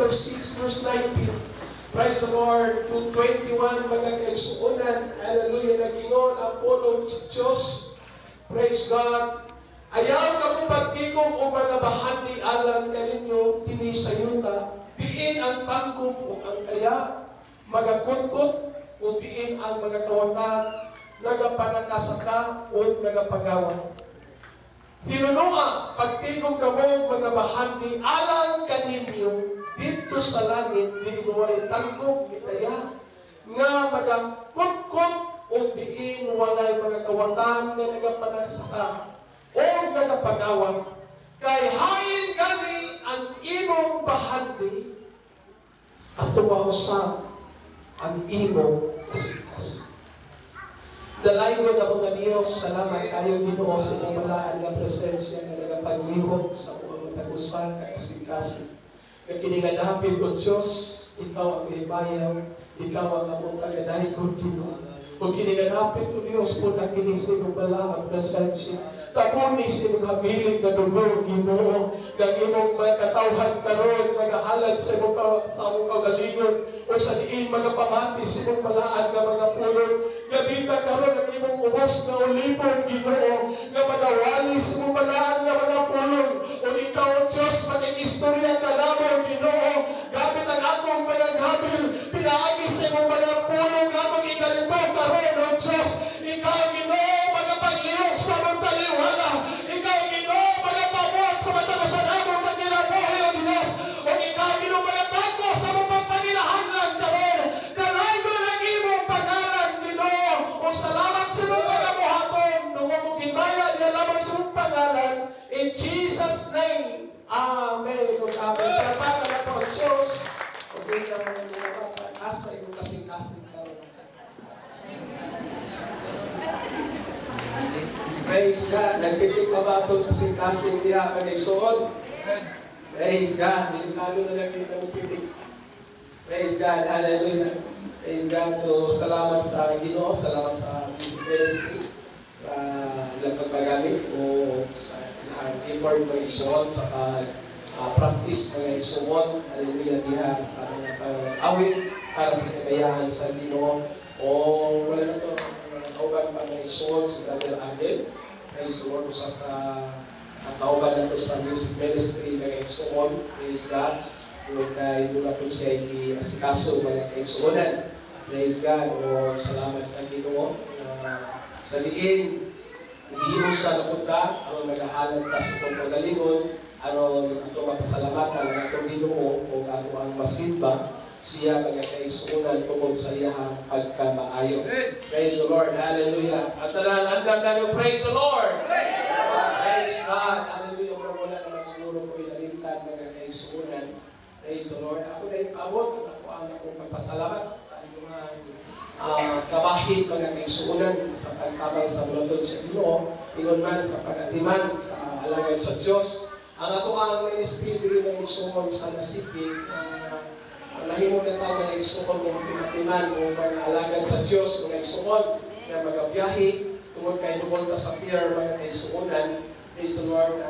chapter 6, verse 19. Praise the Lord. 2:21, mga kaigsuunan. Hallelujah. Nagingon ang pulong sa Diyos. Praise God. Ayaw ka mo pagtigong o mga bahagi alang kaninyo, tinisayuta, diin ang tangkong o ang kaya, magakunkot, o diin ang mga kawatan, nagapanakasaka o nagapagawan. Hinunua, pagtigong ka mo mga bahagi alang kaninyo, dito sa langit, di walay tangkong itaya, nga magakunkot, o diin walay mga kawatan na nagapanakasaka, o nagapagawan, kay hain gani ang imong bahagi at tumahusan ang imong kasikas. Dalaygo na mga Diyos, salamat tayo Ginoo sa imong malaan nga presensya nga nagapaglihok sa imong tagusan kasikasin. Nga kiniganapin ko Diyos, ikaw ang ibayaw, ikaw ang among tagadaygon Ginoo. O kiniganapin ko Diyos po na kinisig ang malaan presensya. Tapuni sa imong habiling na dugo, Ginoo, ng imong mga katawhan karon, nagahalad sa imong kagalingon, o sa diin mga pamati sa imong malaan na mga pulong, nabita karon ang imong ubos na ulipon, Ginoo, na magawali sa imong malaan na mga pulong, o ikaw, Diyos, maging istorya ka lamang, Ginoo, gamit ang akong mga habil, pinaagi sa imong mga pulong, gamang ikalibog karon, o Diyos, ikaw, Ginoo, magapaglihok sa mong taliwala. Ikaw, Ginoo, magapabuhat sa matagusan among pagnilabuhi, O Diyos. O ikaw, Ginoo, magatago sa mong pagpanilahanglan karon. Kalaygo ng imong pangalan, Ginoo. O salamat sa mong pagabuhaton. Nung mong kinaya, niya lamang sa mong pangalan. In Jesus' name, Amen. O Amen. Kapag na po, Diyos, o bilang mga pag-asa, yung kasing-kasing karon. Praise God. Nagpitik pa ba itong kasing-kasing niya kanigsoon? Praise God. Delikado na lang yung nagpitik. Praise God. Hallelujah. Praise God. So, salamat sa Ginoo. Salamat sa music ministry. Sa ilang pagpagamit o sa effort ng igsoon sa practice ng igsoon. Hallelujah. Diha sa mga awit para sa kinayahan sa Ginoo. O wala na ito. Kauban pa ng igsoon si Brother Angel. Praise the Lord. Usa sa kauban na ito sa music ministry ng igsoon. Praise God. Kung doon na po siya i-asikaso mga igsoonan. Praise God. O salamat sa Ginoo. Sa diin, hindi sa napunta, aron nag-aalam ka sa itong pagalingon, aron itong mapasalamatan ng itong Ginoo o ato ang masimba, siya mga kaigsuunan tungkol sa iyang pagkamaayo. Praise the Lord. Hallelujah. At talaan namin, praise the Lord. Praise God. Hallelujah. Wala naman siguro ko inalimtan mga kaigsuunan. Praise the Lord. Ako na yung abot. Ako ang akong pagpasalamat sa inyong kabahin mga kaigsuunan sa pagtabang sa bulatod sa Ginoo. Ingon man sa pagatiman sa alagad sa Diyos. Ang ato ang ministry diri ng igsuon sa nasipig nahimo na tayo mga igsuon ng timatiman o mga alagad sa Diyos, mga igsuon na magabiyahe tungkol kay Nubolta sa Pier, mga igsuonan. Praise the Lord,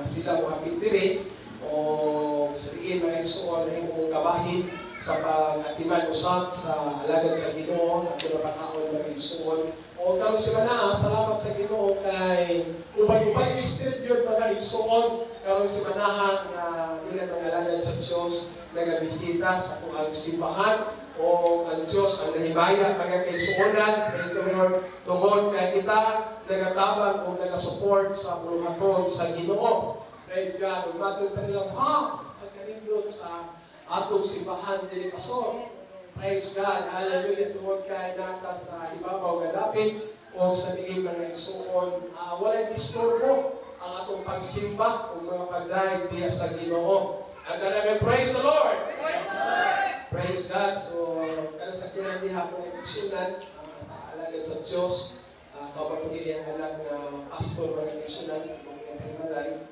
sila mo hapit diri o sabihin mga igsuon na himo mong kabahin sa pag-atiman usap sa alagad sa Ginoo at pinapakaon mga igsuon. O kami si Manaha, salamat sa Ginoo kay ubay-ubay distribute mga igsuon. Kami si Manaha na ilan mga alagad sa Diyos nagabisita sa kung simbahan o ang Diyos ang nahimaya mga kaigsuonan. Praise the Lord. Tungod kay kita nagatabang o nagasupport sa puluhaton sa Ginoo. Praise God. Kung matong pa nilang pagkanindot sa atong simbahan dili pasor. Praise God. Hallelujah. Tungod kay nata sa ibabaw nga dapit o sa diin mga igsuon, walay disturbo ang atong pagsimba o mga pagdaig diya sa Ginoo. And then I praise the Lord. Praise the Lord. Praise God. So, kanang sa kinandiha po ng igsunan sa alagad sa Diyos, kapapagili ang anak na pastor mga igsunan, mga primalay,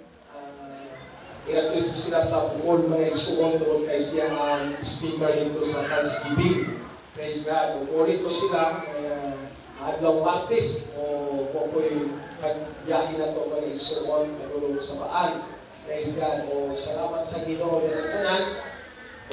ingatid sila sa bukol mga igsuon tungkol kay siya ang speaker dito sa Thanksgiving. Praise God. Ulit ko sila adlaw Martes o po'y pagbiyahe na ito mga igsuon, nagulong sa paan. Praise God. O salamat sa Ginoo na nagtanan.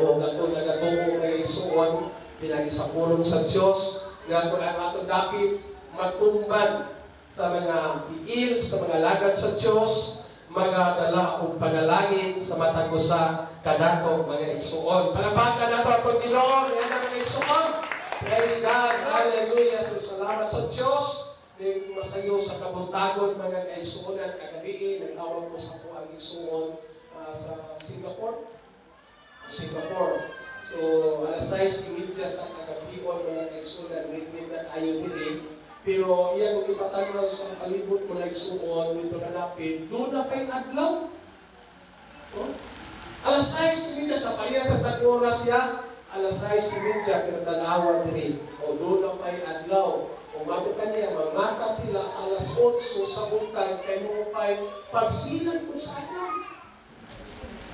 O gato nagatuo may isuon pinagi sa pulong sa Dios nga kung ang atong dapit matumban sa mga tiil, sa mga lagad sa Dios, magadala og panalangin sa matag usa kadako mga igsuon. Palapakan nato atong Ginoo, yan ang igsuon. Praise God, hallelujah. So salamat sa Dios. Ning masayo sa kabuntagon mga kaigsuonan kagabi nagtawag ko sa kuang igsuon sa Singapore. So, alas 6:30 sa kagabion mga kaigsuonan, midnight ayo diri. Pero iyan ang ipatanaw sa palibot mga igsuon nito nanapit, doon na pa'y adlaw. Alas 6:30 sa pareha sa tag-oras siya, alas 6:30 pero tanawa diri. O doon na pa'y adlaw. Kung matukan niya, mamata sila alas 8 sa buntag, kay mo pa'y pagsilang kung sa adlaw.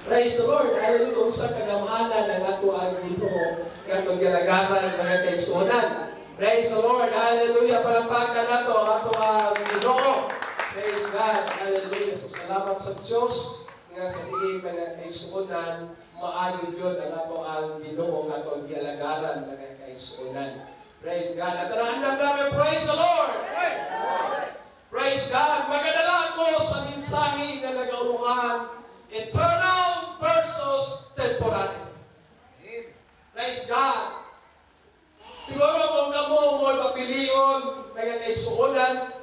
Praise the Lord. Hallelujah. Unsa kagamhanan ang ato ang Ginoo nga pagyalagaran mga kaigsuonan. Praise the Lord. Hallelujah. Palampakan nato ato ang Ginoo. Praise God. Hallelujah. So salamat sa Dios nga sa diin mga kaigsuonan maayo gyud ang ato ang Ginoo nga pagyalagaran mga kaigsuonan. Praise God. At ang namin, praise the Lord. Praise God. Magadala ko sa mensahe na nag-auruhan eternal versus temporary. Praise God. Siguro kung kamo mo'y papilion mga kaigsuonan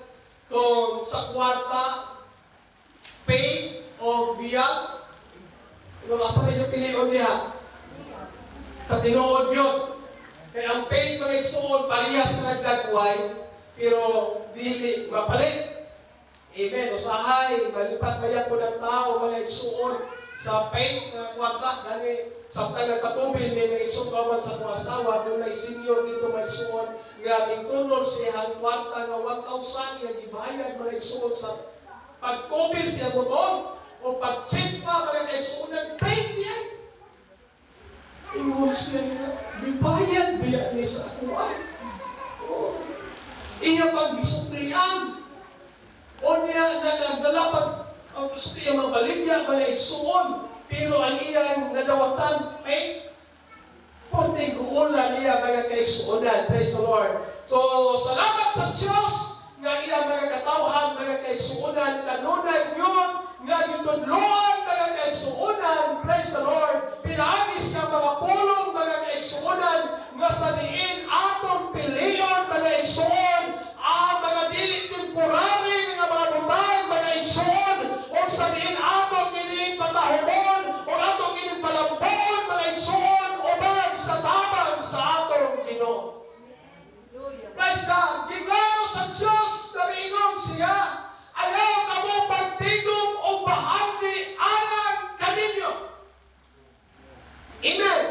kung sa kwarta, paid o biyak, kung asa medyo pilion niya, sa tinuod yun. Kaya ang paid mga igsuon, parehas na nagdagway, pero dili mapalit. Amen. Usahay, malipat bayan ko ng tao, mga igsuon, sa paid na kwarta, gani, samtang nagpatubil, may mga igsuon kaman sa kong asawa, doon ay senior dito mga igsuon, nga mingtunod siya ang kwarta nga 1,000, yung ibayad mga igsuon sa pagtubil siya buton, o pag-check pa mga igsuon ng paid niya. Ingon siya nga, bibayad biya ni sa akuan. Iya pag gisuklian, o niya nagdala ang gusto niya mabaligya, mga igsuon, pero ang iyang nadawatan, punting kuulan niya mga kaigsuonan. Praise the Lord. So, salamat sa Diyos nga iya mga katawhan, mga kaigsuonan, kanunay yun, nga gitudloan mga kaigsuonan. Praise the Lord. Pinaagis ka mga pulong, mga kaigsuonan, nga sa diin atong piliyon, mga igsuon, mga dili temporary, mga butang, mga igsuon, o sa diin atong kining patahumon, o atong kining palambon, mga igsuon, o bag sa tabang sa atong Ginoo. Praise God. Giglaro sa Diyos na ringon siya, ayaw ka mo pagtigom o bahagi alang kaninyo. Amen.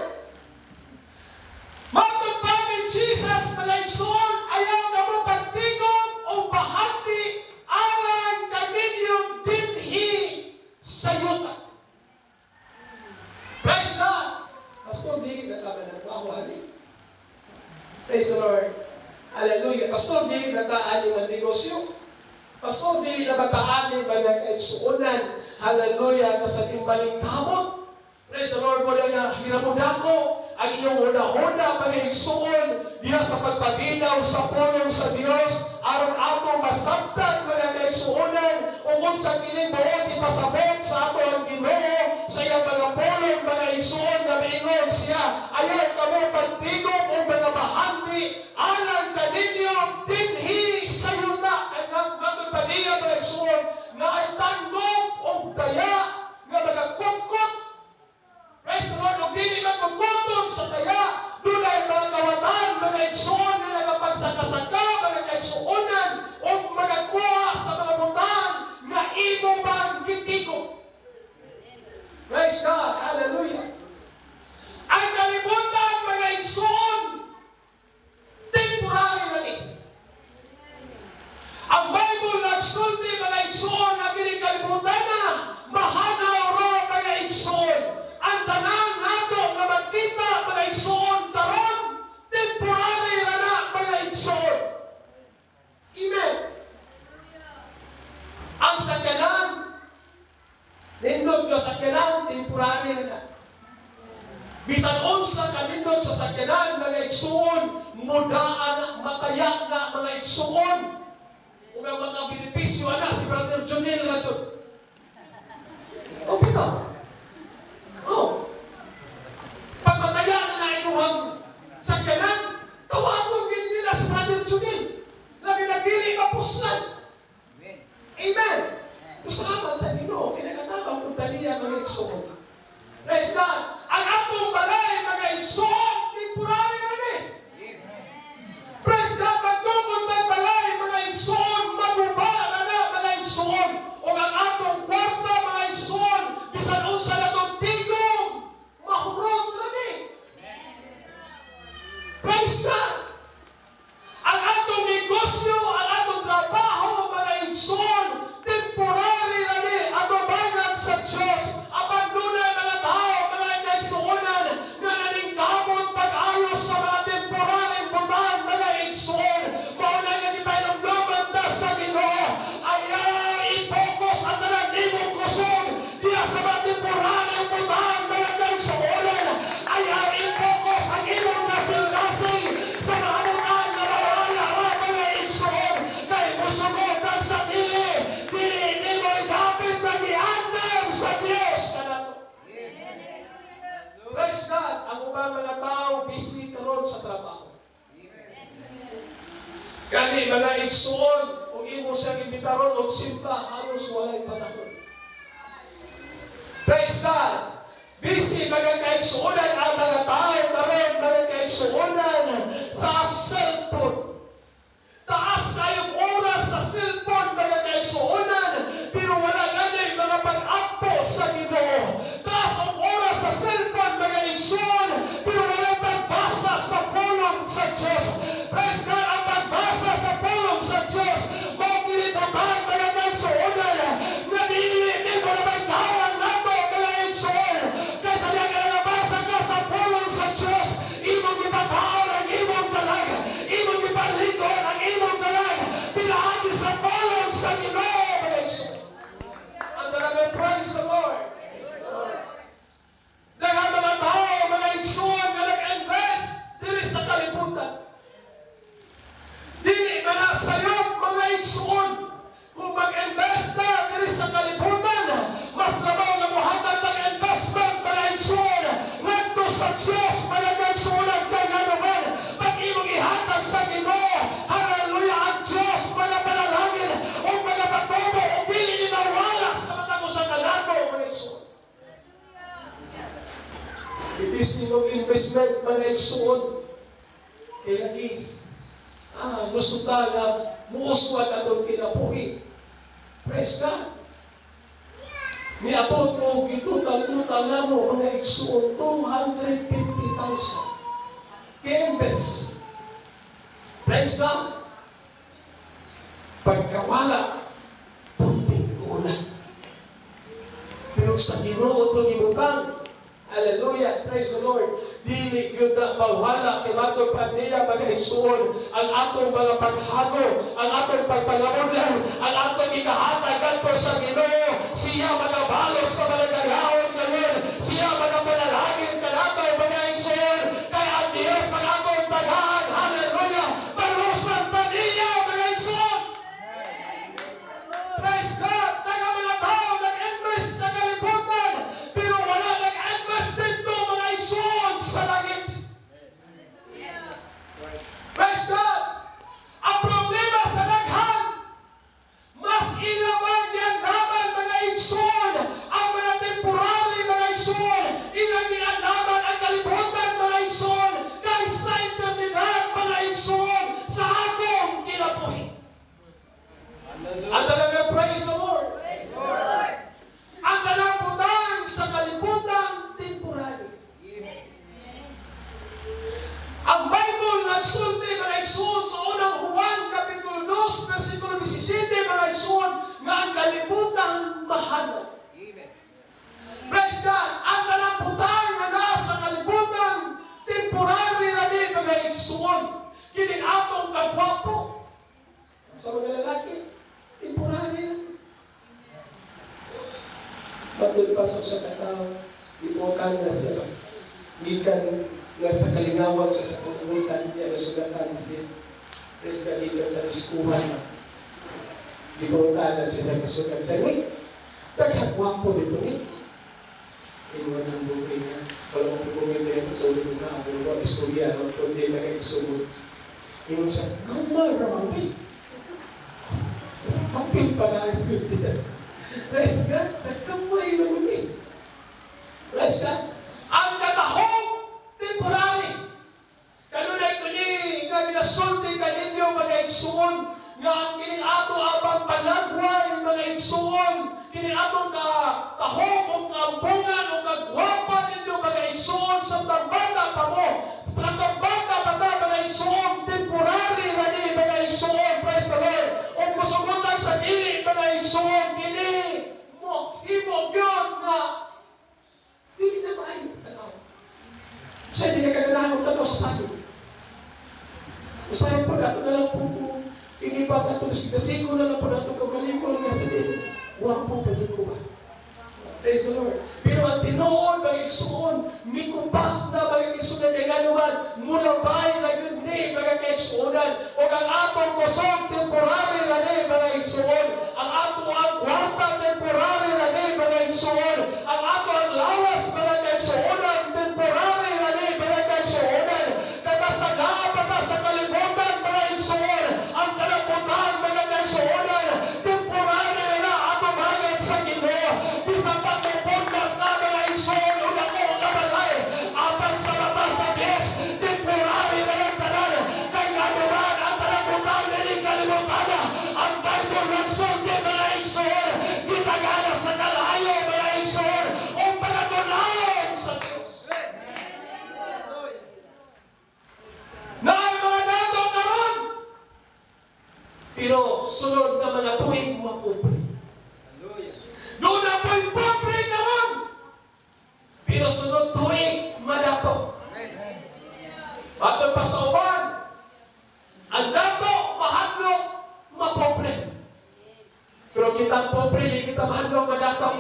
Matod pa ni Jesus na igsuon, ayaw ka mo pagtigom o bahagi alang kaninyo dinhi sa yuta. Praise God. Pastor, di na tama ng kawan. Praise the Lord. Hallelujah. Pastor, di na taan yung negosyo. Pastor, di na bataan yung mga kaigsuonan. Hallelujah. Sa timbaling kamot. Praise the Lord. Wala nga, hinamunan ko ang inyong una-una mga igsuon diha sa pagpabinaw sa pulong sa Dios aron ato masabtan mga kaigsuonan ug sa kining buot ipasabot sa ato ang Ginoo sa iyang mga pulong mga igsuon nga miingon siya ayaw kamo pagtigom o mga bahandi alang kaninyo dinhi sa yuta ang matod pa niya mga igsuon na ay tandog o daya nga mga kukot. Praise the Lord. Kung dili magkukuton sa kaya, doon ay mga kawatan, mga igsuon na nagapagsakasaka, mga kaigsuonan, o mga kuha sa mga butang na imo bang gitigo. Praise God. Hallelujah. Ang kalibutan, mga igsuon, temporary na ni. Ang Bible nagsulti, mga igsuon, na kinikalibutan na, mahanaw ro, mga igsuon. Ang tanan nato nga magkita mga igsuon karon temporary na mga igsuon. Amen. Ang sakyanan nindot nga sakyanan temporary na. Bisan unsa kanindot sa sakyanan mga igsuon, mudaan mataya na mga igsuon. Ug ang mga benepisyo ana si Brother Jonel ra jud. O bitaw. Oh. Pag mataya na inuhang sakyanan, tawagon gid nila si Brother Jonel. Labi na dili mapuslan. Amen. Usama sa Ginoo kinakatabang pud taniya mga igsuon. Praise God. Ang atong balay mga igsuon temporary na ni. Praise God. Magdugod ng balay mga igsuon maguba na mga igsuon. O ang atong kwarta mga igsuon bisan unsa na tong tigong mahurot na ni. Praise God. Ang atong negosyo, ang atong trabaho mga igsuon temporary na ni. Ang bayan sa Diyos apang dunay mga tao mga igsuonan nga naningkamot pag-ayos sa mga temporary butang mga igsuon. Mauna nga di painamdaman ta sa Ginoo. Ayaw i-focus ang nananimong kusog diya sa mga temporary butang mga igsuonan. Ayaw i-focus ang imong kasing-kasing sa mga butang na mawala mga igsuon. Kay musugod ang sa dili mo idapit na giandam sa Diyos kanato. Praise God. Ang ubang mga tao busy karon sa trabaho. Kani mga igsuon kung imo siyang imbitaron og simba halos walay panahon. Praise God. Busy mga kaigsuonan ang mga tao karon mga kaigsuonan sa cellphone. Taas kayong oras sa cellphone mga kaigsuonan pero wala ganay mga pag-apo sa Ginoo. Taas ang oras sa cellphone mga igsuon pero wala pagbasa sa pulong sa Diyos. Praise God. Ang pagbasa sa pulong sa Diyos magkilibutan mga kaigsuonan na dili mo na magkawang nato mga igsuon. Kaya sabi ka na nabasa ka sa pulong sa Diyos, imong ipataon ang imong kalag, imong ipalikon ang imong kalag, pinaagi sa pulong sa Ginoo mga igsuon. Ang namin, praise the Lord. Daghang mga tao, mga igsuon na nag-invest diri sa kalibutan. Dili mga sayop mga igsuon. Kung mag-invest na diri sa kalibutan, mas labaw na muhatag ng investment mga igsuon. Ngadto sa Diyos mga igsuon ang kaganuman. Pag imong ihatag sa Ginoo, hallelujah, ang Diyos mga panalangin o mga patubo o dili ninawala sa mata ko sa kanato mga igsuon. Itis ninong investment mga igsuon. Kaya lagi, gusto ta nga muuswa ka itong kinapuhi. Praise God. Niabot mo, gitutang-tutang na mo mga igsuon, 250,000. Kembes. Praise God. Pagkawala, punting ulan. Pero sa Ginoo itong ibutang, hallelujah, praise the Lord. Dili yun na mawala kay matong pagniya mga igsuon ang atong mga paghago, ang atong pagpangamulan, ang atong ikahatag kanto sa Ginoo. Siya mga balos sa mga gayahon ngayon. Siya mga panalangin kanato mga igsuon. Kaya ang Diyos mga atong tagahan, hallelujah, malusan pa niya mga igsuon. Praise God. Taga mga tao nag-invest sa kalibutan pero wala nag-invest dito mga igsuon sa langit. Praise God. Ang problema sa daghan, mas ilawan yan naman mga igsuon ang mga temporary mga igsuon. Ilagian naman ang kalibutan mga igsuon kaysa eternidad mga igsuon sa atong kinabuhi. Ang talagang praise the Lord. Ang talagang sa kalibutan temporary. Ang Bible nagsulti mga igsuon sa unang Juan Kapitulo 2 versikulo 17 mga igsuon nga ang kalibutan mahal. Praise God. Ang kalibutan na nasa kalibutan temporary na din mga igsuon. Kini atong kagwapo sa mga lalaki temporary na. Patulpasok sa katao, ipukan na sila. Gikan nga sa kalingawan sa pagpuntan niya na sugatan siya. Praise God, gikan sa iskuhan. Libutan na siya nagkasugat sa uy, taghagwapo dito eh. Inuwan ng buhay niya. Wala mo bumay niya sa ulit na ako. Wala istorya, kundi nag-isunod. Inuwan siya, kamar naman eh. Kapil pa na yun siya. Praise God, nagkamay naman eh. Praise God. Ang katahong temporary. Kanunay ko ni, nga ginasulti ka ninyo mga igsuon, nga ang kiniato abang panagway mga igsuon, kiniatong katahong o kaambungan o kagwapa ninyo mga igsuon sa tambata pa mo. Sa tambata pa ta mga igsuon, temporary na ni mga igsuon, praise the Lord. O musugutan sa dili mga igsuon, kini mo, imo yun nga hindi na maayon tanaw. Kasi hindi na kaganahan ng tanaw sa sayo. Usahin po nato na lang po kung kinibat nato na sigasigo na lang po nato kamalikon na sa din. Huwag po pa dyan ko ba? Praise the Lord. Pero ang tinoon, bagay suon, mikupas na bagay suunan kay nga naman, mula bahay na yun ni bagay suunan. O ang atong kusong temporary na ni bagay suon. Ang ato ang kwarta temporary na ni bagay suon. Ang ato ang lawas bagay suunan, temporary na ni bagay suunan. Kaya sa napata sa kalimutan bagay suon. Ang kalaputan bagay suunan, temporary na ato bagay sa Ginoo. Bisang pagpupunta na mga igsoon o na ko kabalay apat sa mata sa Diyos, temporary na lang tanan. Kaya naman ang talaputan na rin kalimutan ang Bible nagsulti mga igsoon, gitagana sa kalayo mga igsoon o pagatunayan sa Diyos. Na ay mga datong naman, pero sunod na mga tuwing mapupoy. Doon na po'y pobre naman. Pero sunod tuwing madato. Bato pa sa uban, ang dato, mahadlong, mapobre. Pero kitang pobre, hindi kita mahadlong, madato.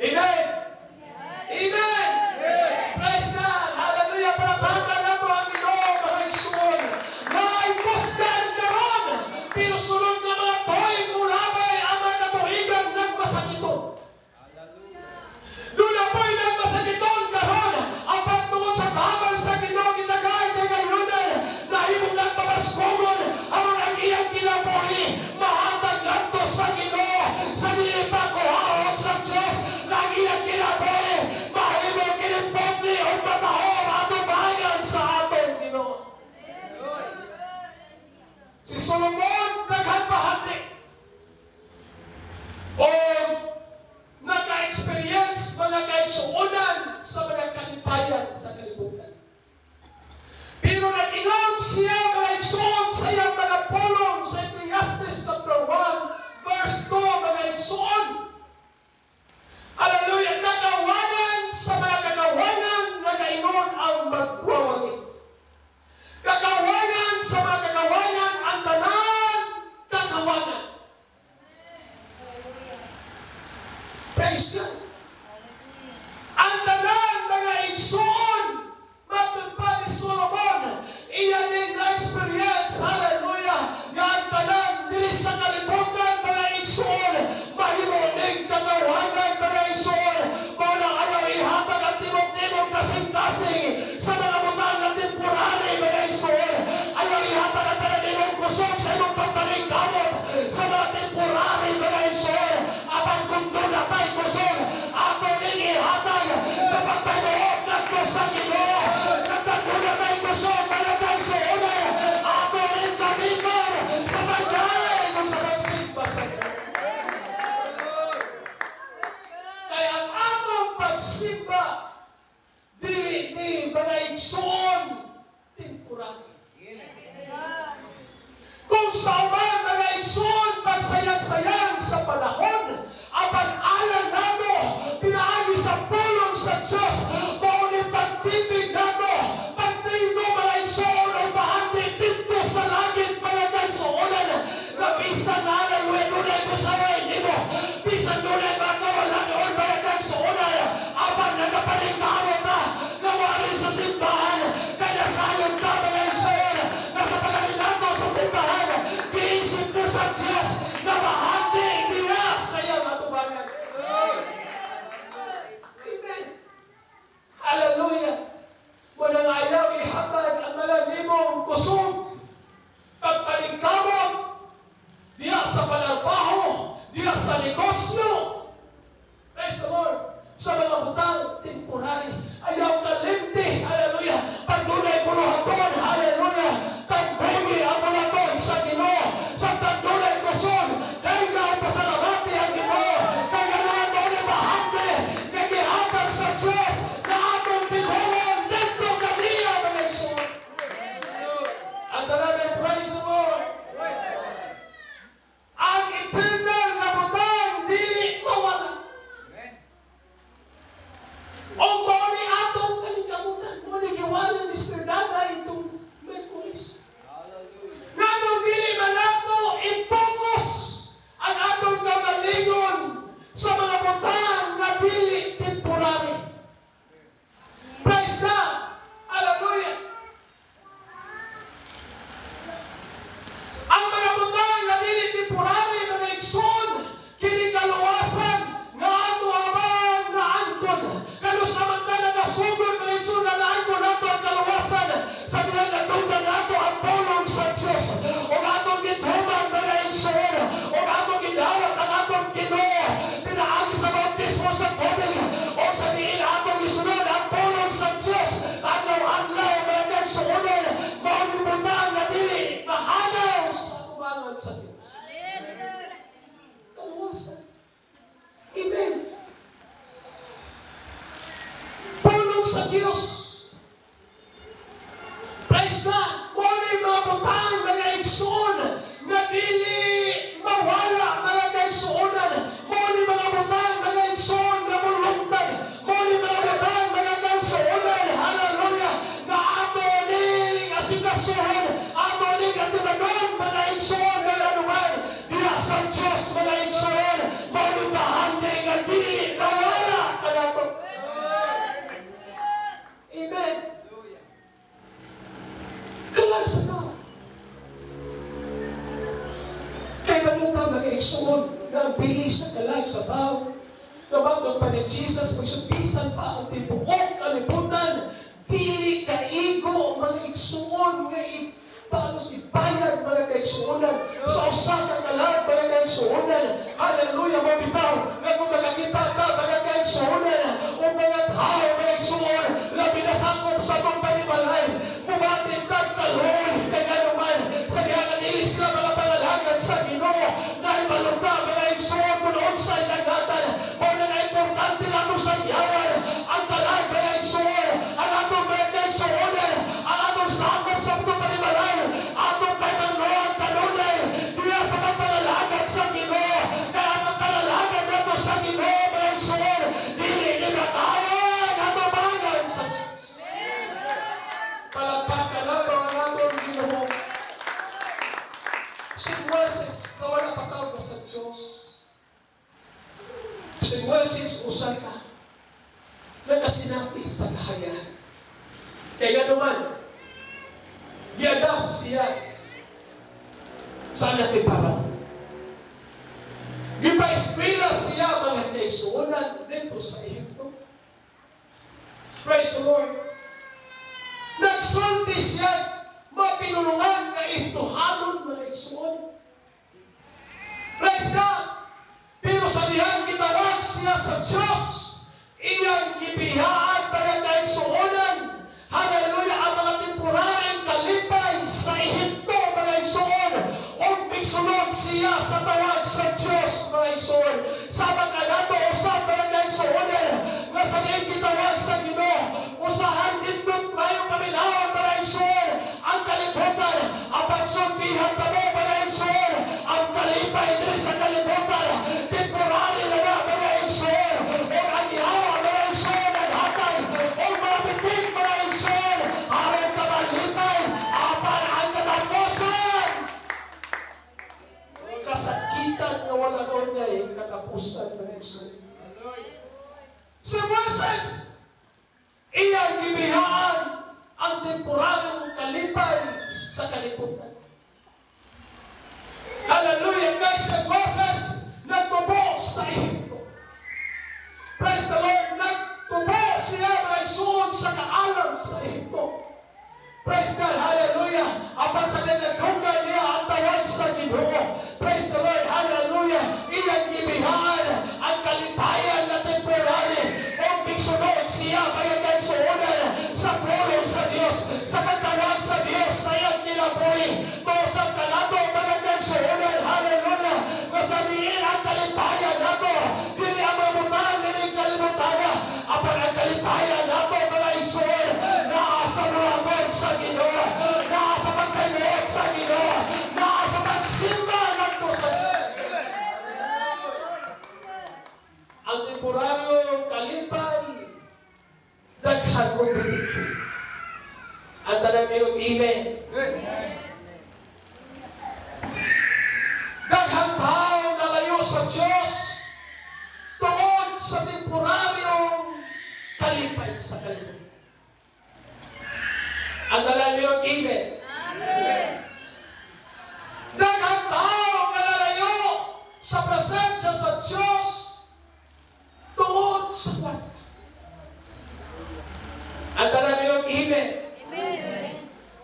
Amen. Amen. Praise God. Hallelujah. Palabakan na po ang Ginoo, mga igsoon. Na ay kusgan naman. Pero sunod na mga tuwing mula kinabukasan. Amen. Pulong sa Diyos. Praise God. Muli mga butang, mga igsoon, na dili mawala mga kaigsuonan. Muli mga butang, mga igsoon, na mulungtag. Muli mga butang, mga kaigsuonan. Hallelujah. Na amoning asikasuhan, amoning atinagon, mga igsoon, na anuman. Diya sa Diyos, mga igsoon, muli bahante nga di nawala. Amen. Kalag sa tao. Kaya ganun ka mag-iiksoon na ang bilis na kalag sa tao. Nabatong pa ni Jesus, magsupisan pa ang tibuok kalibutan. Dili kaigo mag-iiksoon nga paano ibayad mga kaigsuonan sa usa ka kalag mga kaigsuonan. Hallelujah, mga bitaw. Nga kung magkakita ta mga kaigsuonan o mga tao mga igsuon, labi na sakop sa itong panibalay. Bumatin tag kaloy kaya naman sa dihangan ilis na mga pangalagad sa Ginoo na ibalunta mga igsuon kung unsay nagatan o na importante lang sa yawan ang kalag mga igsuon, ang atong mga kaigsuonan, ang atong sakop sa itong panibalay, atong paymanuan kanunay diya sa pagpangalagad sa Ginoo. Kaya ang pangalagad nato sa Ginoo mga igsuon, dili nagatawan ang mabangan sa Diyos. Palagpakan na ang atong Ginoo. Si Moises sa wala patawag sa Diyos. Si Moises usay ka nagkasinati sa kahayahan. Kaya nga naman, i-adapt siya sa natiparan. Ipa-eskwela siya mga kaigsuonan dito sa Ehipto. Praise the Lord. Nagsulti siya mapinulungan na ituhanon mga igsuon. Praise God. Pero sa dihan gitawag siya sa Diyos, iyang gibihaan mga kaigsuonan. Hallelujah, ang mga temporaryong kalipay sa Ehipto mga igsuon. O bigsunod siya sa tawag sa Diyos mga igsuon. Sa pagkanato usap mga kaigsuonan, nga sa dihan gitawag sa Ginoo, usahan dindot tayo paminahon mga igsuon. Ang kalibutan, ang pagsultihan tamo mga igsuon. Ang kalipay din sa kalibutan, temporary na nga mga igsuon. O ang yawa mga igsuon, ang hatay, o mga bitig mga igsuon. Harap ka malipay, apan ang katapusan. Kasakitan na wala doon niya yung katapusan mga igsuon. Si Moses, iyang gibihaan ang temporaryong kalipay sa kalibutan. Hallelujah, guys, si Moses nagtubo sa Ehipto. Praise the Lord, nagtubo siya mga igsuon sa kaalam sa Ehipto. Praise God, hallelujah. Apan sa nagdunggan niya ang tawag sa Ginoo. Praise the Lord, hallelujah. Iyang gibihaan ang kalipayan na temporary. O bigsunod siya mga kaigsuonan sa pulong sa Diyos, sa pagtawag sa Diyos sa iyang kinabuhi. Mausap ka nato mga kaigsuonan, hallelujah. Masabihin ang kalipayan nato, dili ang mabutan, dili kalibutan. Apan ang kalipayan nato mga igsuon, naa sa luwag sa Ginoo, naa sa pagpanuot sa Ginoo, naa sa pagsimba nato sa Diyos. Ang temporaryo kalipay, daghan mong bitikin. Ang tanang niyong amen. Daghang tao nalayo sa Diyos tungod sa temporaryong kalipay sa kalibutan. Ang tanang niyong amen. Daghang tao nalayo sa presensya sa Diyos tungod sa kwarta. Ang tanang niyong amen.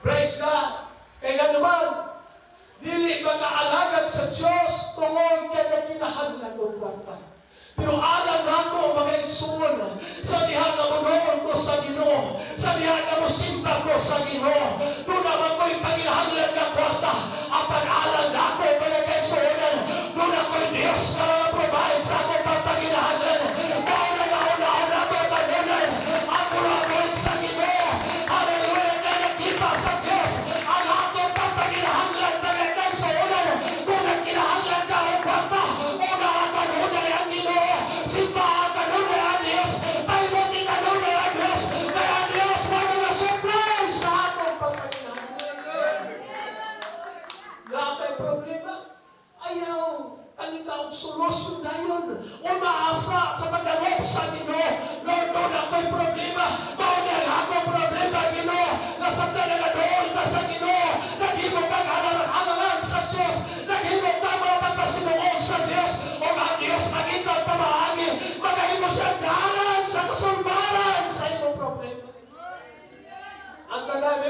Praise God. Kaya naman, dili makaalagad sa Diyos tungod kay nagkinahanglan ng kwarta. Pero alam nato mga igsuon, sa diha nga munoon ko sa Ginoo, sa diha nga musimba ko sa Ginoo, doon naman ko'y panginahanglan ng kwarta. Apan alam nato mga igsuonan, doon ako'y Diyos na mga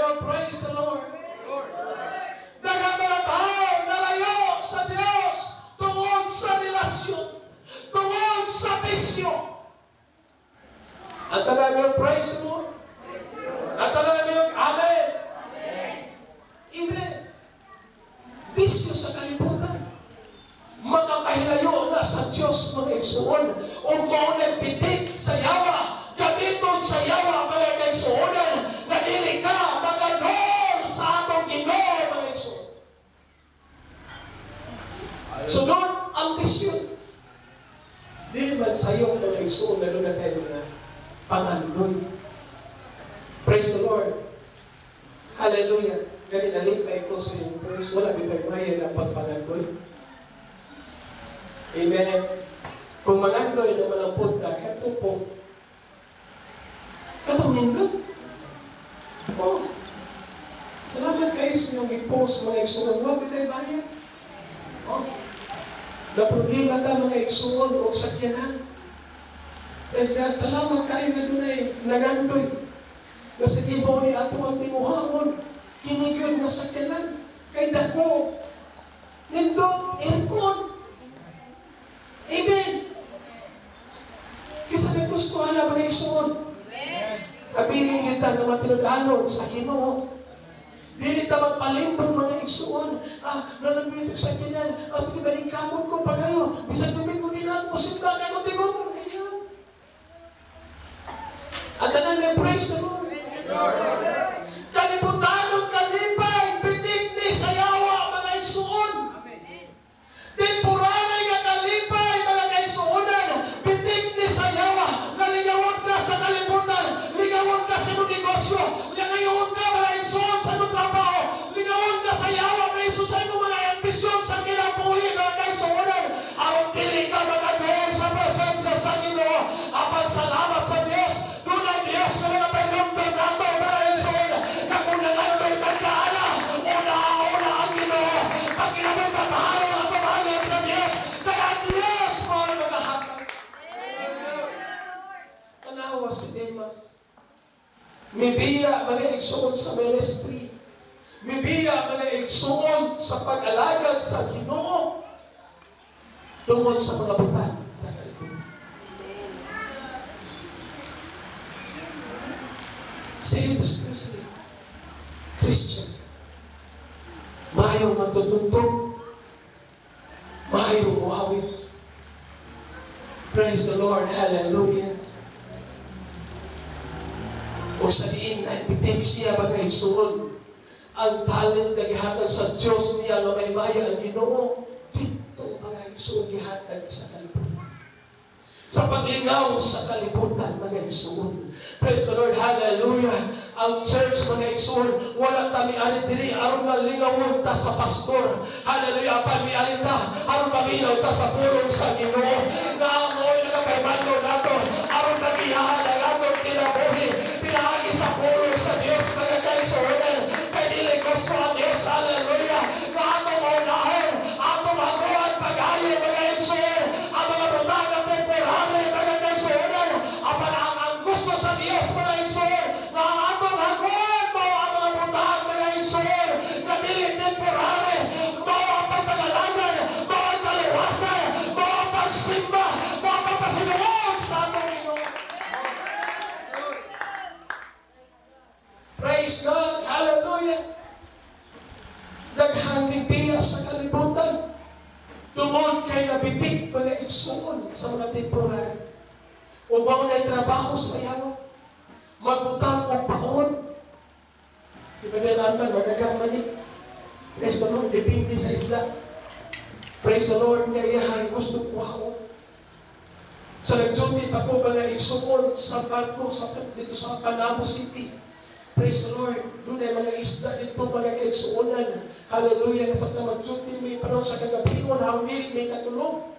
Hallelujah. Praise the Lord. Daghang mga tao nalayo sa Diyos tungod sa relasyon, tungod sa bisyo. At tanan niyo, praise the Lord. At tanan niyo, amen. Amen. Bisyo sa kalibutan. Makapahilayo na sa Diyos mga igsuon. O maunang pitik sa yawa, gamiton sa yawa mga kaigsuonan, na dili ka maganol sa atong Ginoo mga igsuon. Sunod ang bisyo. Dili man sayo mga igsuon na doon na tayo na pangandoy. Praise the Lord. Hallelujah. Gani nalipay ko sa inyong Diyos. Wala bibay-mayan ang pagpangandoy. Amen. Kung mangandoy na malampot ka, kato po. Katong nindot. Oh. Salamat kayo sa inyong i-post mga igsuon. Huwag bibay-mayan. Oh. Na problema ka mga igsuon o sakyanan. Praise God. Salamat kayo na doon ay nagandoy. Kasi ibo ni ato ang timuhamon. Kinigyon na sakyanan. Kay dako. Nindot. Aircon. Amen. Kisa may gusto na mga igsuon. Kapiling kita na matinudanon sa Ginoo. Dili ta magpalimpong mga igsuon. Nanagbitig sa kinan. Sige, balingkamon ko pa kayo. Bisag bibig ko nilang posible kayo tingong. Ayan. At tanan may praise the Lord. Kalibutanon kalipay, pitik ni sayawa mga igsuon. Temporary nga kalipay mga kaigsuonan, pitik ni sayawa, nalingawon ka sa kalibutan, lingawon ka sa iyong negosyo, lingawon ka mga igsuon sa iyong trabaho, lingawon ka sa yawa, may iso sa iyong mga ambisyon sa kinabuhi mga kaigsuonan. Ang dili ka magagawin sa presensya sa Ginoo. Apan salamat sa Diyos. Doon ay Diyos na mga painumdon nato mga igsuon, na kung nangandoy magkaala, una-una ang Ginoo. Pag ginamay patahalan ang pamahalan sa Diyos, kaya ang Diyos mo ay maghahatag. Tanawa si Demas. Mibiya mga igsuon sa ministry. Mibiya mga igsuon sa pag-alagad sa Ginoo tungod sa mga butan sa kalibutan. Seriously, Christian, maayong matutuntog, maayong muawit. Praise the Lord, hallelujah. O sa diin ay pitik siya bagay suod. Ang talent na gihatag sa Diyos niya na may maya ang Ginoo, dito bagay suod gihatag sa kalibutan. Sa paglingaw sa kalibutan, mga igsuon. Praise the Lord, hallelujah. Ang church, mga igsuon, wala ta miali diri aron malingawon ta sa pastor. Hallelujah, apan miali ta aron maminaw ta sa pulong sa Ginoo. Na mo'y nagapaymanlo nato aron nagiyahan ang atong kinabuhi. Pinaagi sa pulong sa Dios, mga kaigsuonan. Kay dili gusto ang Dios, hallelujah. Na atong maunahan, atong haguan pag-ayo, mga igsuon. Ang mga butang na temporary, mga kaigsuonan. Apan ang gusto sa Dios, mga igsuon, na ang atong haguan mo ang mga butang, mga igsuon, na dili temporary, mo ang pagpagalaman, mo ang kaliwasan, mo ang pagsimba, mo ang pagpasinuod sa atong Ginoo. Praise God, hallelujah. Daghang bibiya sa kalibutan. Tungod kay nabitik mga igsuon sa mga temporary. O ba na trabaho sa yawa, magbutang o paon. Diba nalaman, managamani. Praise the Lord, depende sa isla. Praise the Lord, na iyahan gusto kuhaon. Sa nagsuti pa ko mga igsuon sa barko dito sa Panamo City. Praise the Lord. Doon ay mga isda dito, mga kaigsuonan. Hallelujah. Nasab na magsuti, may panahon sa kagabingon, hawil, may katulog.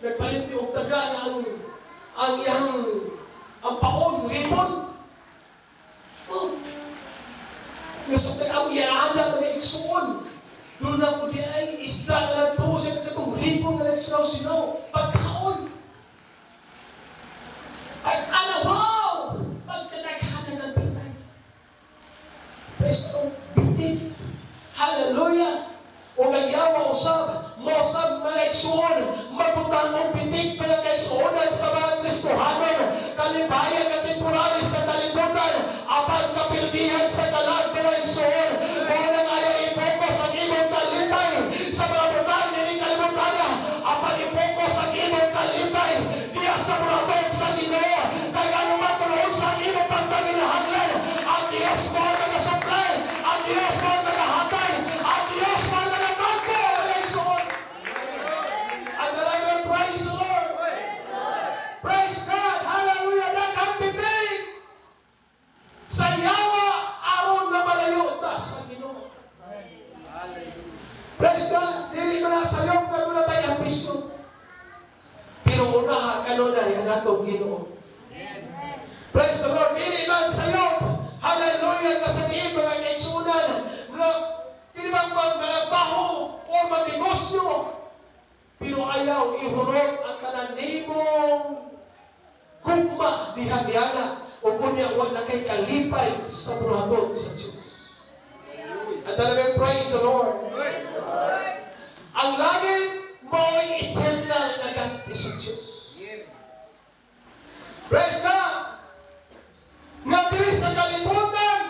Nagpalit yung taga na ang paon, ribon. Oh. Nasab na ang yanaada, mga igsuon. Doon na po di ay isda na nagtuo sa katong ribon na nagsinaw-sinaw. Pagkaon. Pag-anabaw. Pagkanaghanan ng bitay. Praise God. Bitin. Hallelujah. O nagyawa usab, mosab mga igsuon, magbutang mong bitik mga kaigsuonan sa mga Kristohanon, kalibayan na temporary sa kalibutan, apan kapildihan sa kalag mga igsuon, kung nang ayaw i-focus ang imong kalipay sa mga butang nini kalibutan, apan i-focus ang imong kalipay diya sa buratong sa Ginoo, kaya ano matulog sa imong pagkaginahanglan, ang Diyos mo ang nag-supply, ang Diyos mo ang nag-hatay, ang Diyos mo ang praise the Lord. Praise God. Hallelujah. Nagkampiting sa yawa aron na malayo ta sa Ginoo. Praise God. Dili man na sayop na muna tayo ambisyon. Pero unahan kanunay ang atong Ginoo. Praise the Lord. Dili man sayop. Hallelujah. Kasabihin mga kaigsunan. Dili man magbaho o magnegosyo. Pero ayaw ihurot ang kananimong gugma ni Hadiana o kunya wag na kay kalipay sa buhaton sa Diyos. At talagang praise the Lord. Ang langit mo'y eternal na ganti sa Diyos. Praise God! Nga diri sa kalibutan,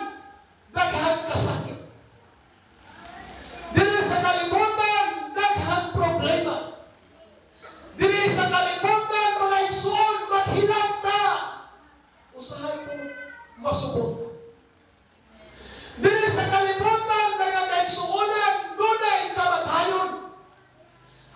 daghan kasakit. Diri sa kalibutan, daghan problema. Dili sa kalibutan, mga igsoon, maghilak ta. Usahay po, masubok. Dili sa kalibutan, mga kaigsuonan, dunay kamatayon.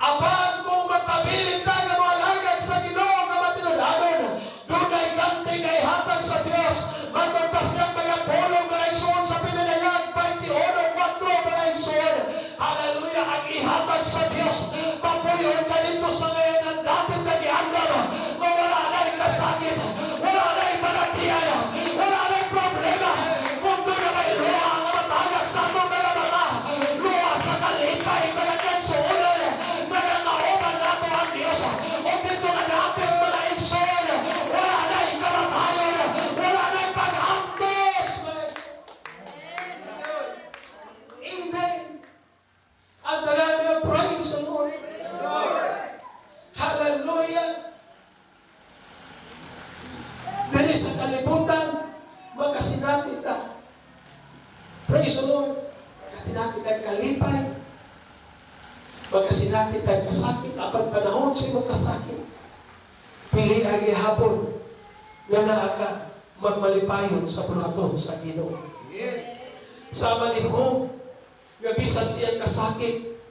Apan kung magpabilin tayo ng mga lagad sa Ginoo nga matinudhanon, dunay ganti kay hatag sa Diyos. Magpagpasyang mga polong mga igsoon sa pinanayag, 21:4 mga igsoon. Hallelujah, ang ihatag sa Diyos. Papuyon ka dito sa ngayon ang dapat na giandam. Wala na'y kasakit, wala na'y malatiyan, wala na'y problema. Kung doon na may luha ang matagak sa atong mga mata, luha sa kalipay, mga kansuunan, mga kauban nato ang Diyos. O dito na natin mga igsoon, wala na'y kamatayon, wala na'y pag-antos. Amen. Ang tanan niyo, praise the Lord. Hallelujah. Dili sa kalibutan, magkasinati ta. Praise the Lord. Magkasinati ta kalipay. Magkasinati ta kasakit. Apag panahon sa imong kasakit, pili ang ihapon na naaka magmalipayon sa buhaton sa Ginoo. Sama ni Job, nga bisan siyang kasakit,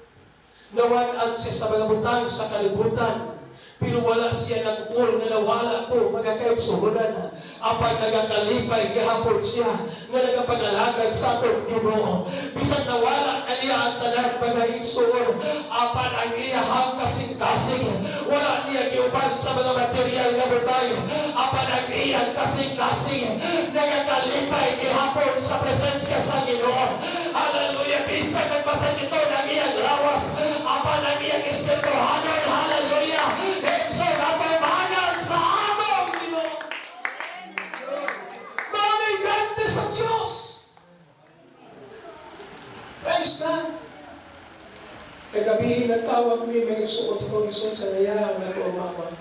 nawaan siya sa mga butang sa kalibutan, pero wala siya nagkul nga nawala po mga kaigsuonan. Apag nagakalipay gihapon siya nga nagapanalagad sa atong Ginoo. Bisan nawala kaniya ang tanan mga igsuon, apan ang iyahang kasing-kasing wala niya giuban sa mga material nga butang, apan ang iyang kasing-kasing nagakalipay gihapon sa presensya sa Ginoo. Hallelujah. Bisan nagbasa nito ng iyang lawas, apan ang iyang espirituhanon. Hallelujah. Ekso nababanan sa among Ginoo. Manigante sa Diyos. Praise God. Kagabi nagtawag mi may isuot sa pag-isuot sa nayahang na ito ang mama.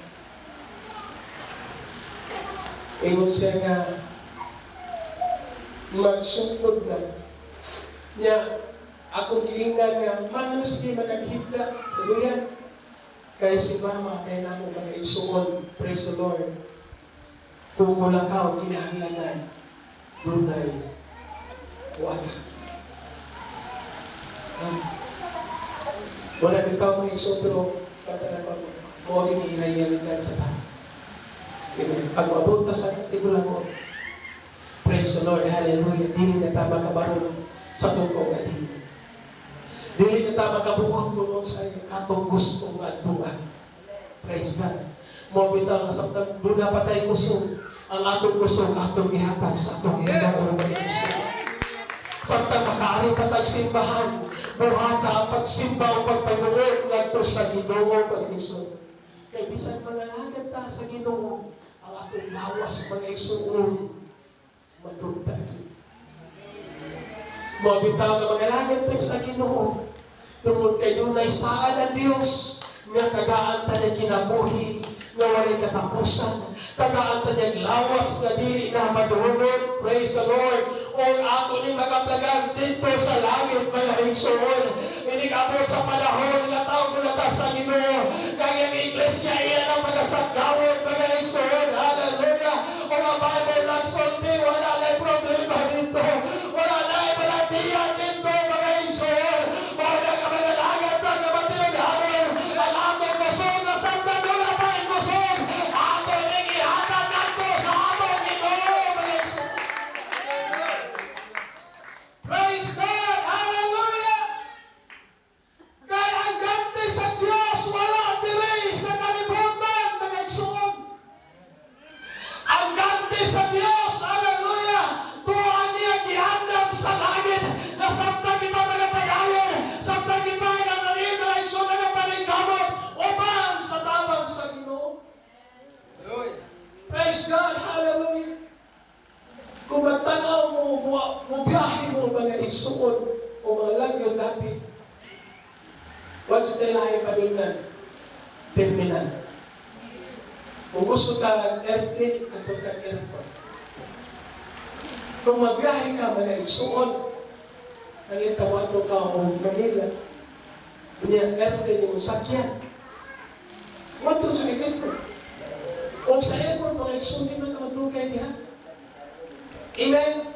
Ingon siya nga magsungkod na niya akong giingnan nga manos di magaghigda sa luyan. Kaya si mama may namo mga isuot. Praise the Lord. Kung mula ka kinahanglanan, dunay wala. Wala ikaw mga isuot, pero katanan pa mo rin inayaligan sa tao. Amen. Pag mabunta sa tigulang mo, praise the Lord, hallelujah. Dili na tama kabaron sa tungkong atin. Dili na tama kabuhon mo sa atong gustong adtuan. Praise God. Mo bitaw nga sabtang doon na patay kusog. Ang atong kusog, atong ihatag sa atong Ginoo. Sabtang makaari patag simbahan, buhata ang pagsimba o pagpanuod ngadto sa Ginoo pag-isod. Kay bisan manalagad ta sa Ginoo, ang atong lawas mga isuon madugtag. Mabitaw ka mga langit ng sa Ginoo. Tungod kayo na isaan ng Diyos nga tagaan ta niya kinabuhi nga walay katapusan. Tagaan ta niya lawas nga dili na madulog. Praise the Lord. O ato ni magaplagan dito sa langit mga higsoon. Inikabot sa panahon nga taong kulata sa Ginoo. Kaya ang iglesia iyan ang magasagdawon mga higsoon. Hallelujah. O ang Bible nagsulti, wala na problema dito. Wala na ibalatiyan dito mga higsoon. Wala ka manalagat na kamatinagamon. Ang atong kusog na santa doon pa ang kusog. Atong ihatag nato sa atong Ginoo mga higsoon. Praise God! Hallelujah! Kaya ang ganti sa Diyos wala diri sa kalibutan mga higsoon. Ang ganti sa Diyos, hallelujah, tuhan niya gihandam sa langit na samtang kita mga pag-ayon, samtang kita nga narin mga higsoon mga paningkamot uban sa tabang sa Ginoo. Praise God! Hallelujah! Kung magtanaw mo biyahe mo mga higsoon o mga lagyo dati, huwag yung tayo pa doon na terminal. Kung gusto ka airfreight, at huwag ka airfreight. Kung magbiyahe ka mga higsoon, nalitawag mo ka o Manila, kunya airfreight yung sakyan. Huwag ito sa airfreight. O sa airport mga higsoon, di man ka maglugay niya. Amen?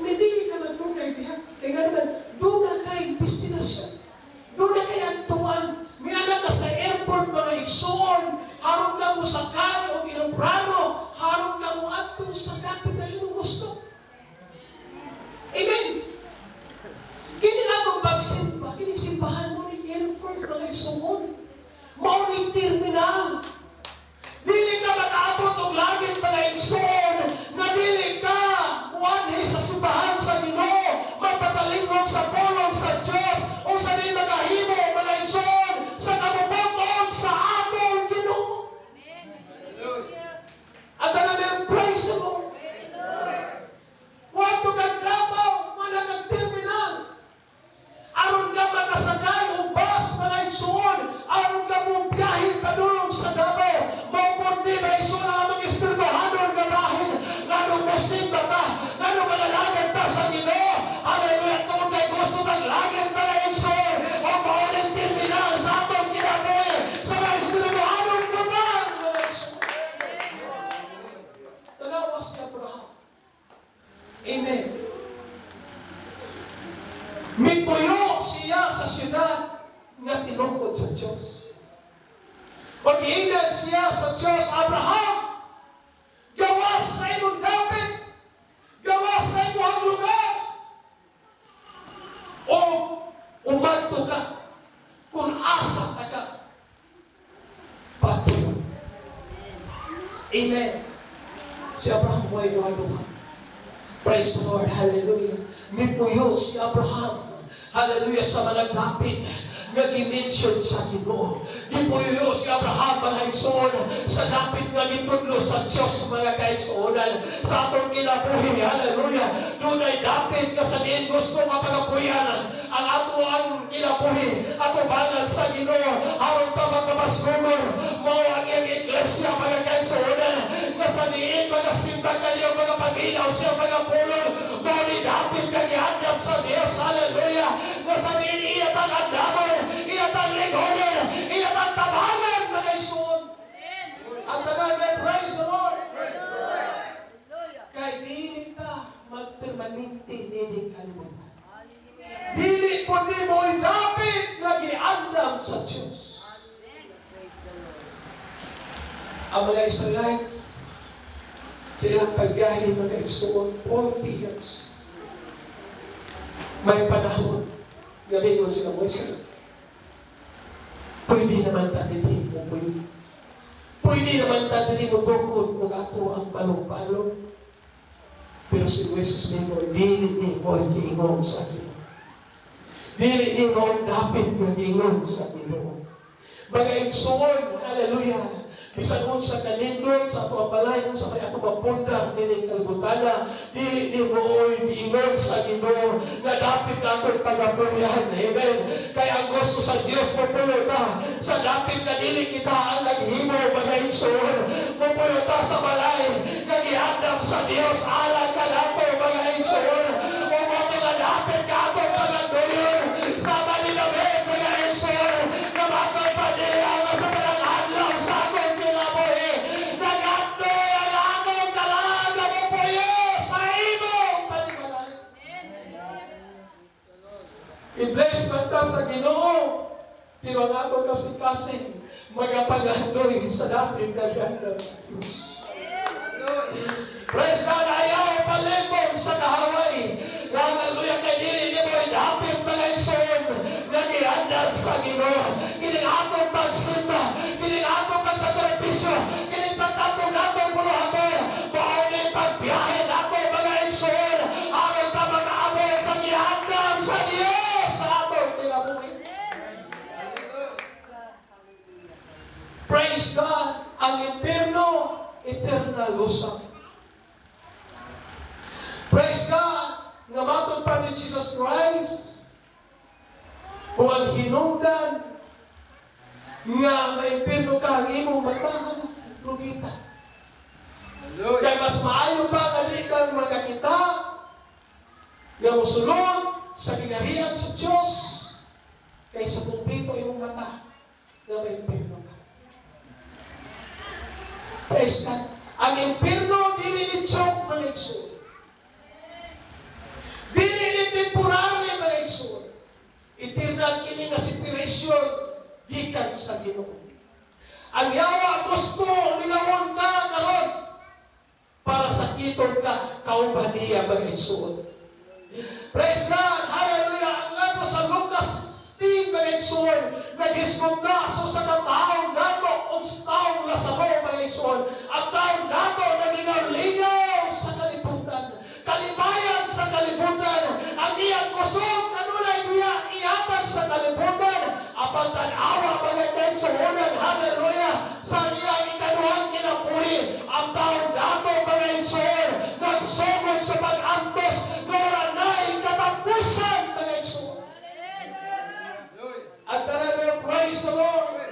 Hindi ka magtugay diha. Kaya nga naman, doon na kay destinasyon. Doon na kay antuan. May anak ka sa airport, mga higsoon. Harong ka mo sa kay o iloprano. Harong ka mo ato sa kapit na iyong gusto. Amen? Kini akong pagsimpa. Kinisimbahan mo ni airport, mga higsoon. Mauning terminal. Dili ka mag-abot o langit mga higsoon na dili ka muanhi sa simbahan sa Ginoo, magpatalingog sa pulong sa Diyos o sa di magahimo mga higsoon sa kabubuton sa atong Ginoo. At ang praise mo. Huwag mo naglabaw, wala nag-terminal. Aron ka makasagay o bus mga higsoon, aron ka mo biyahin padulong sa Davao. Di ba iso na amang espirituhanon nga bahin, ganong musimba ka, ganong malalagad ka sa Ginoo. Hallelujah, kung kay gusto ng langit na na iso, o mauling terminal sa amang kinabuhi, sa mga espirituhanon nga bahin, mga iso. Tanawas ni Abraham. Amen. Mipuyo siya sa siyudad nga tinungkod sa Diyos. Pag-iingat siya sa Diyos, Abraham, gawas sa imong dapit, gawas sa imong lugar, o umanto ka, kung asa ka, patuloy. Amen. Si Abraham mo ay luha-luha. Praise the Lord. Hallelujah. May puyo si Abraham. Hallelujah. Sa mga dapit nag-i-mention sa Ginoo. Gipuyo si Abraham mga higsoon sa dapit nga gitudlo sa Diyos mga kaigsuonan sa atong kinabuhi. Hallelujah. Doon ay dapit nga sa diin gusto nga pagapuyan ang ato ang kinabuhi ato banal sa Ginoo aron pa magpapasgumor mo ang iyang iglesia mga kaigsuonan nga sa diin magasimba kayo mga paminaw siya mga pulong mo ni dapit nga gihandap sa Diyos. Hallelujah. Nga sa diin iya tagandamon, iya tagligonin, iya tabangan mga higsoon. Ang tanan, praise the Lord. Kay dili ka magpermanente nining kalibutan. Dili po di mo'y dapit nga giandam sa Diyos. Ang mga Israelites, silang pagbiyahe mga higsoon 40 years. May panahon, gamingon sila Moises. Pwede naman tatili mo po yun. Pwede naman tatili mo bukod kung ato ang balong-balong. Pero si Moises mo, dili ni mo giingon sa Ginoo. Dili ni mo dapat giingon sa Ginoo. Mga igsoon, hallelujah, Bisan unsa kanindot sa ato balay unsa kay ato mapundar dinhi kalbutana di mooy diingon sa Ginoo nga dapit ka atong pagapuyan. Amen. Kay ang gusto sa Dios mapuyo ta sa dapit nga dili kita ang naghimo mga igsoon. Mapuyo ta sa balay nga gihandam sa Dios alang kanato mga igsoon. O mga dapit ka atong pagatuyon sa Manila mga igsoon nga matay pa niya sa panangadlaw sa atong kinabuhi. Nagadto ang atong dalaga mo puyo sa imong panimalay. I-bless man ta sa Ginoo, pero ang atong kasing-kasing magapag-andoy sa dapit na gandang sa Diyos. Praise God, ayaw palimbong sa kahaway. Hallelujah, kay dili ni mo dapit mga igsoon nga gihandad sa Ginoo. Kining atong pagsimba, kining atong pagsakripisyo, kining pagtapong natong puluhamon, mao ni pagbiyahe nato mga igsoon aron ta makaabot sa gihandad sa Dios sa atong kinabuhi. Praise God, ang impierno eternal usap. Praise God, nga matod pa ni Jesus Christ, kung ang hinungdan nga maimpirno ka ang imong matahan, lugita. Kaya mas maayo pa nga di kang magkakita nga musulod sa ginarihan sa Diyos kaysa kumplito imong mata nga maimpirno ka. Praise God. Ang impirno dili ni Chok mga igsoon. Dili ni temporary mga igsoon. Eternal kini nga separation gikan sa Ginoo. Ang yawa gusto linawon ka karon para sakiton ka kauban niya mga igsoon. Praise God. Hallelujah. Ang lato sa Lucas 10 mga igsoon nagisgog na so sa taong nato o sa taong Lazaro mga igsoon. Ang taong nato naglingaw-lingaw sa kalibutan. Kalibayan sa kalibutan. Ang iyang kusog kanulay niya ihatag sa kalibutan. Apan tanawa mga igsoon. Hallelujah. Sa iyang ikaduhang kinabuhi. Ang taong nato mga igsoon nagsugod sa pag-antos wala na katapusan mga igsoon. At talagang praise the Lord.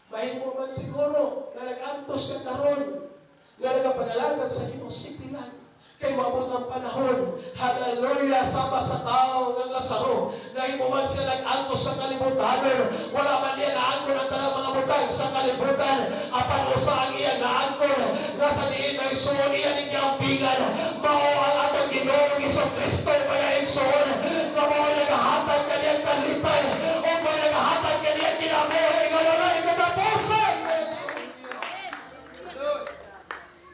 Mahimo man siguro na nag-antos ka karon nga nagapangalagat sa Ginoo sitilan. Kay mabot ang panahon, hallelujah, sama sa tao ng Lazaro, na imo man siya nag-antos sa kalibutan, wala man niya naangkon ang talang mga butang sa kalibutan, apan usa ang iya naangkon, nasa diin na igsoon iya ning gampingan, mao ang atong Ginoong Jesucristo mga igsoon, na mao nagahatag kaniyang kalipay, o mao nagahatag kaniyang kinabuhi, nga walay katapusan mga igsoon.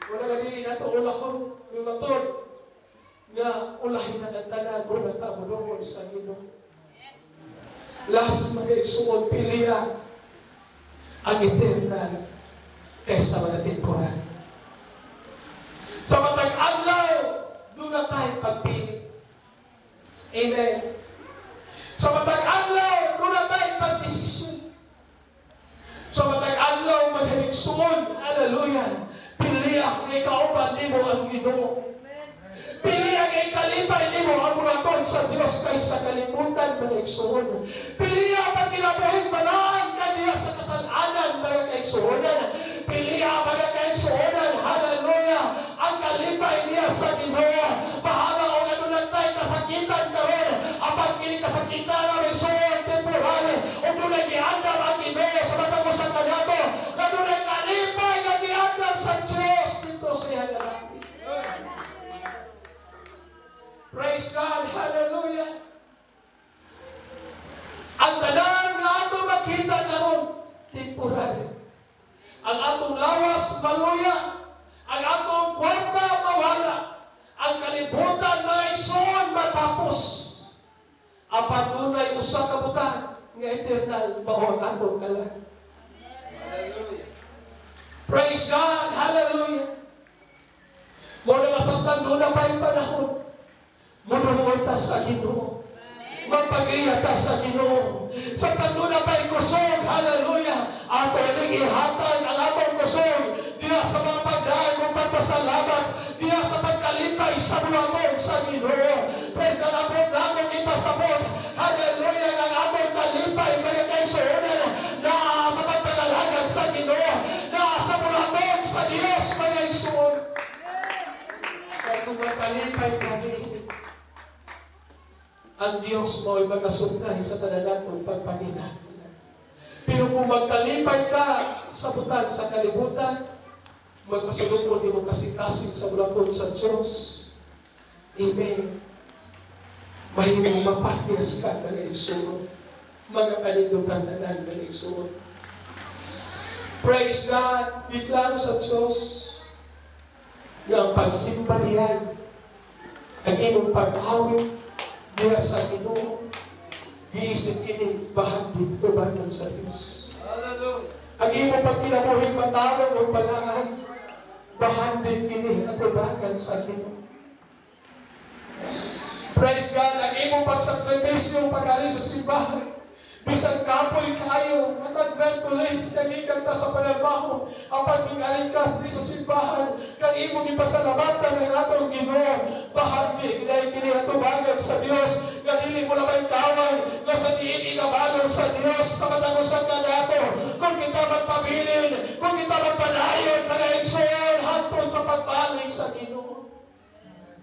Wala nga diin nato ulahon, ulaton, nga ulahin na nagtanan o nagtabulong sa Ginoo. Last mga igsoon, pilihan ang eternal kaysa mga temporal. Sa matag adlaw, doon na tayo pagpili. Amen. Sa matag adlaw, doon na tayo pagdesisyon. Sa matag adlaw, mga igsoon, hallelujah, pilihan kay kauban nimo ang Ginoo. Pilihan kay kalipay nimo ang mulaton sa Dios kaysa kalimutan mga igsoon. Pilihan pag kinabuhing balaan kaniya sa kasalanan mga kaigsuonan. Pilihan mga kaigsuonan, hallelujah, ang kalipay niya sa Ginoo. Bahala o nga doon tayo kasakitan karon, apag kini kasakitan na igsoon temporary o doon ay giandam ang Ginoo sa matang usa kanato na doon ay kalipay nga giandam sa Dios dito sa iyang. Praise God, hallelujah. Ang tanan nga ato makita karon temporary. Ang atong lawas maluya, ang atong kwarta mawala, ang kalibutan mga igsoon matapos. Apan dunay usa ka butang nga eternal mao ang atong kalan. Hallelujah. Praise God, hallelujah. Mo na samtang doon pa yung panahon. Manuhulta sa Ginoo. Magpag-iya ta sa Ginoo. Sa tagdo na pa'y kusog, hallelujah. ato ning ihatag ang atong kusog diya sa mga pagdaan ng pagpasalamat, diya sa pagkalipay sa buhaton sa Ginoo. Praise God, abot namon ipasabot, hallelujah, ang atong kalipay mga kaigsuonan na sa pagpalalagan sa Ginoo, na sa buhaton sa Dios mga igsuon. Kaya kung magkalipay kami, ang Diyos mo ay magasugnay sa tanan pagpangina. Pero kung magkalipay ka sa butang sa kalibutan, magpasulukod mo kasing-kasing sa bulakon sa Diyos. Amen. Mahimong mapakyas ka na igsuon. Mga panindutan na lang na igsuon. Praise God. Iklaro sa Diyos na ang pagsimba niyan, ang imong pag-awit diya sa Ginoo, giisip kini bahag dito banan sa Diyos. Ang imong pagkinabuhi matawag o panangan, bahag din kini atubagan sa Ginoo. Praise God, ang imong pagsakripisyo pag-ari sa simbahan, bisang kapoy kayo, matag Merkulis, nagikan ta sa panarbaho, ang pag-ingari ka sa simbahan, kang imong ipasalamatan ng atong Ginoo, bahagi, ginahin kini atubagan sa Dios, nga dili mo lamay kaway, nga sa diin inabalo sa Dios, sa matagusan ka nato, kung kita magpabilin, kung kita magpanayon,